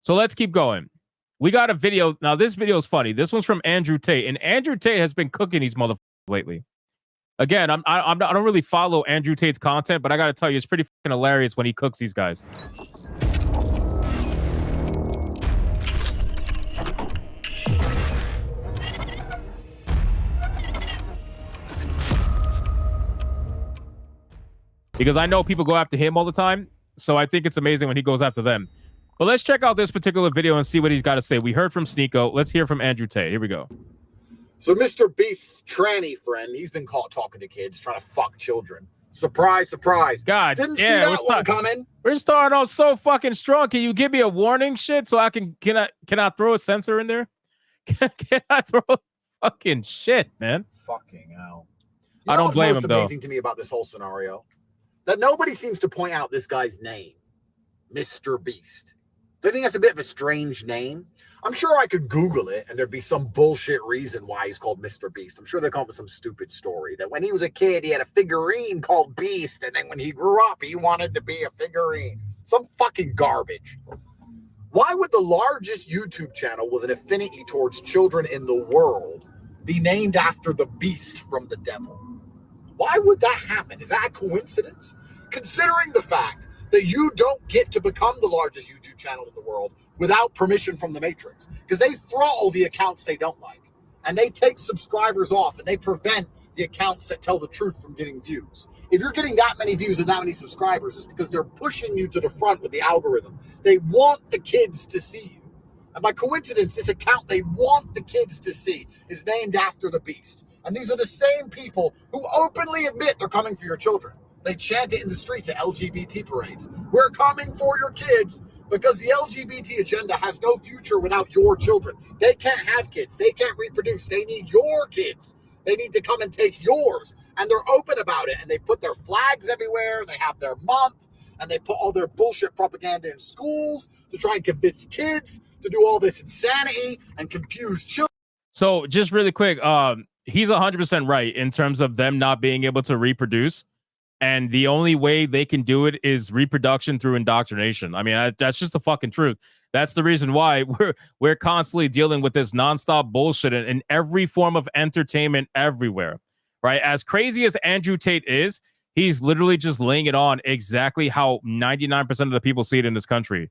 So let's keep going. We got a video. Now, this video is funny. This one's from Andrew Tate, and Andrew Tate has been cooking these motherfuckers lately. Again, I don't really follow Andrew Tate's content, but I got to tell you, it's pretty fucking hilarious when he cooks these guys. Because I know people go after him all the time, so I think it's amazing when he goes after them. But let's check out this particular video and see what he's got to say. We heard from Sneeko. Let's hear from Andrew Tate. Here we go. So Mr. Beast's tranny friend, he's been caught talking to kids, trying to fuck children. Surprise, surprise. God, didn't see that one coming. We're starting off so fucking strong. Can you give me a warning, shit, so I can I throw a sensor in there? Can I throw fucking shit, man? Fucking hell. I don't blame him, though. What's amazing to me about this whole scenario? That nobody seems to point out this guy's name, Mr. Beast. Do you think that's a bit of a strange name? I'm sure I could Google it and there'd be some bullshit reason why he's called Mr. Beast. I'm sure they'll come up with some stupid story that when he was a kid, he had a figurine called Beast, and then when he grew up, he wanted to be a figurine. Some fucking garbage. Why would the largest YouTube channel with an affinity towards children in the world be named after the beast from the devil? Why would that happen? Is that a coincidence? Considering the fact that you don't get to become the largest YouTube channel in the world without permission from the Matrix, because they throttle the accounts they don't like, and they take subscribers off, and they prevent the accounts that tell the truth from getting views. If you're getting that many views and that many subscribers, it's because they're pushing you to the front with the algorithm. They want the kids to see you. And by coincidence, this account they want the kids to see is named after the beast. And these are the same people who openly admit they're coming for your children. They chant it in the streets at LGBT parades. We're coming for your kids, because the LGBT agenda has no future without your children. They can't have kids. They can't reproduce. They need your kids. They need to come and take yours. And they're open about it. And they put their flags everywhere. They have their month. And they put all their bullshit propaganda in schools to try and convince kids to do all this insanity and confuse children. So just really quick, he's 100% right in terms of them not being able to reproduce. And the only way they can do it is reproduction through indoctrination. I mean, that's just the fucking truth. That's the reason why we're constantly dealing with this nonstop bullshit in every form of entertainment everywhere, right? As crazy as Andrew Tate is, he's literally just laying it on exactly how 99% of the people see it in this country.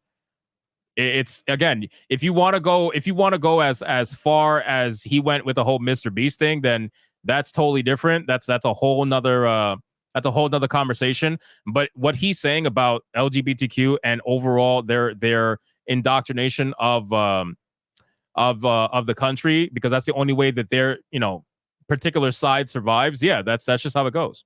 It's, again, if you want to go as far as he went with the whole Mr. Beast thing, then that's totally different. That's a whole nother conversation. But what he's saying about LGBTQ and overall their indoctrination of the country, because that's the only way that their particular side survives. Yeah, that's just how it goes.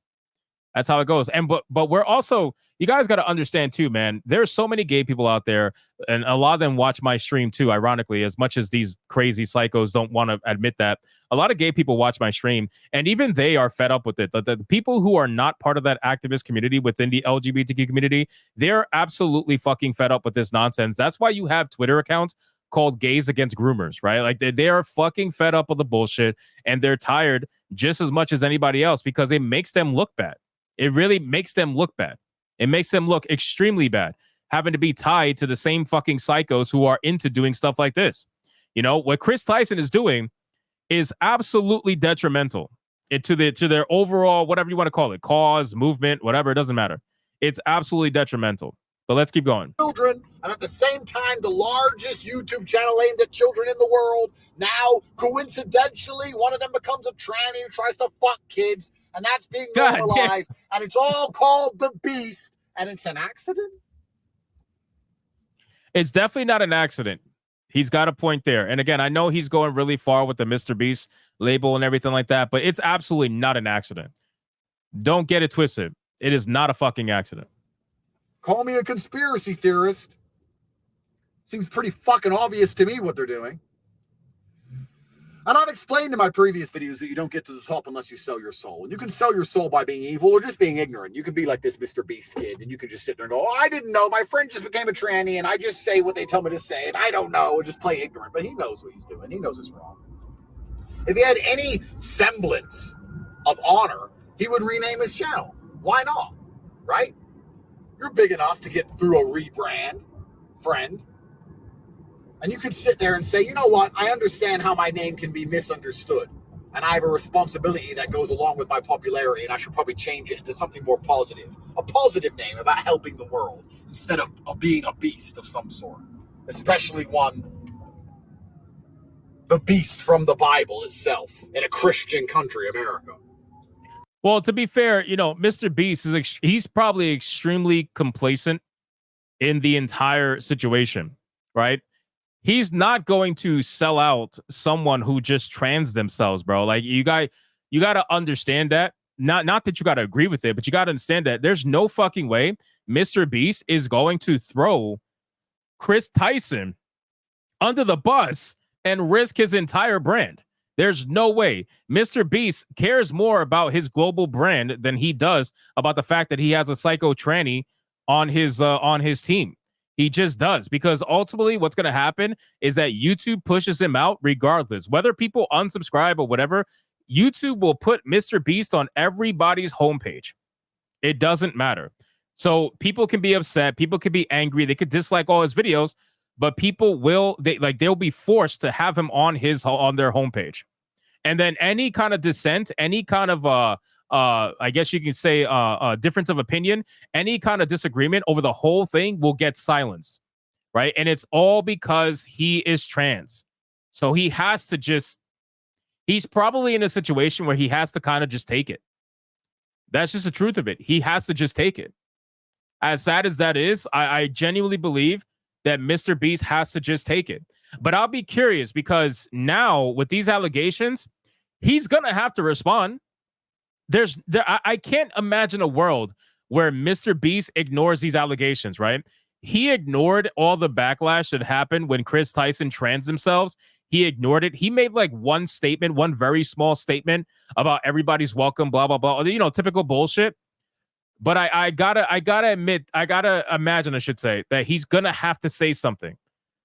That's how it goes. And but we're also, you guys got to understand too, man, there's so many gay people out there, and a lot of them watch my stream too, ironically, as much as these crazy psychos don't want to admit that. A lot of gay people watch my stream, and even they are fed up with it. The people who are not part of that activist community within the LGBTQ community, they're absolutely fucking fed up with this nonsense. That's why you have Twitter accounts called Gays Against Groomers, right? Like they are fucking fed up with the bullshit, and they're tired just as much as anybody else, because it makes them look bad. It really makes them look bad. It makes them look extremely bad, having to be tied to the same fucking psychos who are into doing stuff like this. What Kris Tyson is doing is absolutely detrimental to their overall, whatever you want to call it, cause, movement, whatever, it doesn't matter. It's absolutely detrimental. But let's keep going. Children, and at the same time, the largest YouTube channel aimed at children in the world. Now, coincidentally, one of them becomes a tranny who tries to fuck kids, and that's being normalized. And it's all called the Beast, and it's an accident? It's definitely not an accident. He's got a point there. And again, I know he's going really far with the Mr. Beast label and everything like that, but it's absolutely not an accident. Don't get it twisted. It is not a fucking accident. Call me a conspiracy theorist. Seems pretty fucking obvious to me what they're doing. And I've explained in my previous videos that you don't get to the top unless you sell your soul. And you can sell your soul by being evil or just being ignorant. You can be like this Mr. Beast kid, and you can just sit there and go, oh, I didn't know. My friend just became a tranny, and I just say what they tell me to say, and I don't know, or just play ignorant. But he knows what he's doing. He knows it's wrong. If he had any semblance of honor, he would rename his channel. Why not? Right? You're big enough to get through a rebrand, friend. And you could sit there and say, you know what? I understand how my name can be misunderstood. And I have a responsibility that goes along with my popularity, and I should probably change it into something more positive. A positive name about helping the world instead of being a beast of some sort. Especially one, the beast from the Bible itself in a Christian country, America. Well, to be fair, you know, Mr. Beast is he's probably extremely complacent in the entire situation, right? He's not going to sell out someone who just trans themselves, bro. Like you got to understand that. Not that you got to agree with it, but you got to understand that there's no fucking way Mr. Beast is going to throw Kris Tyson under the bus and risk his entire brand. There's no way. Mr. Beast cares more about his global brand than he does about the fact that he has a psycho tranny on his team. He just does, because ultimately what's going to happen is that YouTube pushes him out regardless. Whether people unsubscribe or whatever, YouTube will put Mr. Beast on everybody's homepage. It doesn't matter. So people can be upset, people can be angry, they could dislike all his videos, but people they'll be forced to have him on their homepage. And then any kind of dissent, any kind of I guess you can say difference of opinion, any kind of disagreement over the whole thing will get silenced, right? And it's all because he is trans. So he has to he's probably in a situation where he has to kind of just take it. That's just the truth of it. He has to just take it. As sad as that is, I genuinely believe that Mr. Beast has to just take it. But I'll be curious, because now with these allegations, he's going to have to respond. I can't imagine a world where Mr. Beast ignores these allegations, right? He ignored all the backlash that happened when Kris Tyson trans themselves. He ignored it. He made like one statement, one very small statement about everybody's welcome, blah, blah, blah. You know, typical bullshit. But I gotta imagine, I should say, that he's gonna have to say something.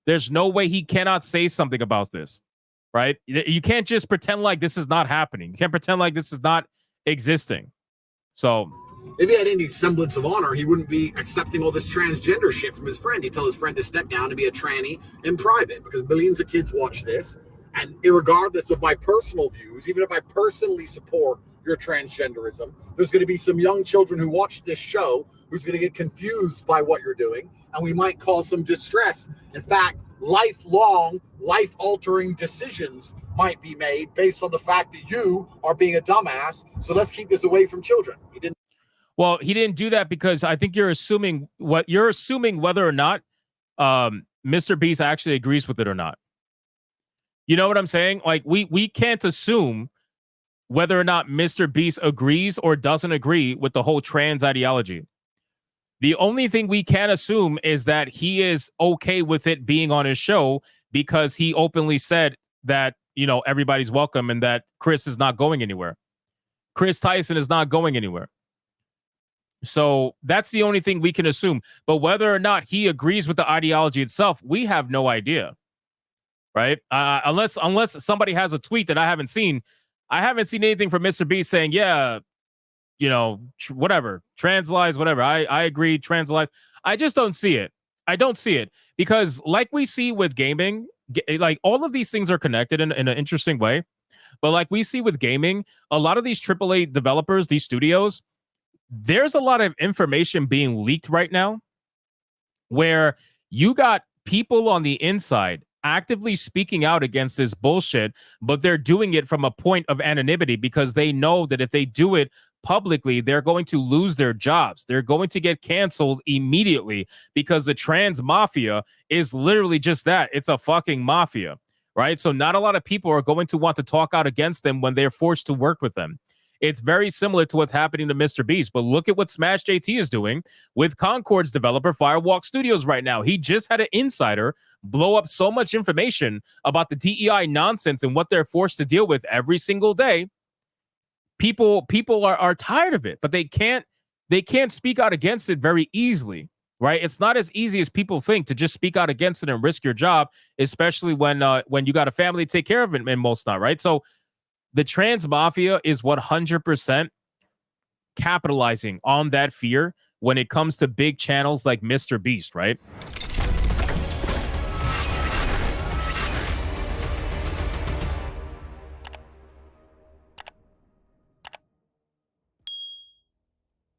There's no way he cannot say something about this, right? You can't just pretend like this is not happening. You can't pretend like this is not existing. So if he had any semblance of honor, he wouldn't be accepting all this transgender shit from his friend. He'd tell his friend to step down and be a tranny in private, because millions of kids watch this. And regardless of my personal views, even if I personally support your transgenderism, there's going to be some young children who watch this show who's going to get confused by what you're doing, and we might cause some distress. In fact, lifelong, life-altering decisions might be made based on the fact that you are being a dumbass. So let's keep this away from children. He didn't do that because I think you're assuming whether or not Mr. Beast actually agrees with it or not. You know what I'm saying? Like we can't assume whether or not Mr. Beast agrees or doesn't agree with the whole trans ideology. The only thing we can assume is that he is okay with it being on his show, because he openly said that, you know, everybody's welcome and that Kris is not going anywhere. Kris Tyson is not going anywhere. So that's the only thing we can assume. But whether or not he agrees with the ideology itself, we have no idea. Right? Unless somebody has a tweet that I haven't seen. I haven't seen anything from Mr. Beast saying, yeah, you know, whatever, trans lives, whatever. I agree, trans lives. I just don't see it. I don't see it, because like we see with gaming, like all of these things are connected in an interesting way. But like we see with gaming, a lot of these AAA developers, these studios, there's a lot of information being leaked right now where you got people on the inside actively speaking out against this bullshit, but they're doing it from a point of anonymity, because they know that if they do it publicly, they're going to lose their jobs. They're going to get canceled immediately, because the trans mafia is literally just that. It's a fucking mafia, right? So not a lot of people are going to want to talk out against them when they're forced to work with them. It's very similar to what's happening to Mr. Beast. But look at what Smash JT is doing with Concord's developer Firewalk Studios right now. He just had an insider blow up so much information about the DEI nonsense and what they're forced to deal with every single day. People are tired of it, but they can't speak out against it very easily, right? It's not as easy as people think to just speak out against it and risk your job, especially when you got a family to take care of it, and most not, right? So the trans mafia is 100% capitalizing on that fear when it comes to big channels like Mr. Beast, right?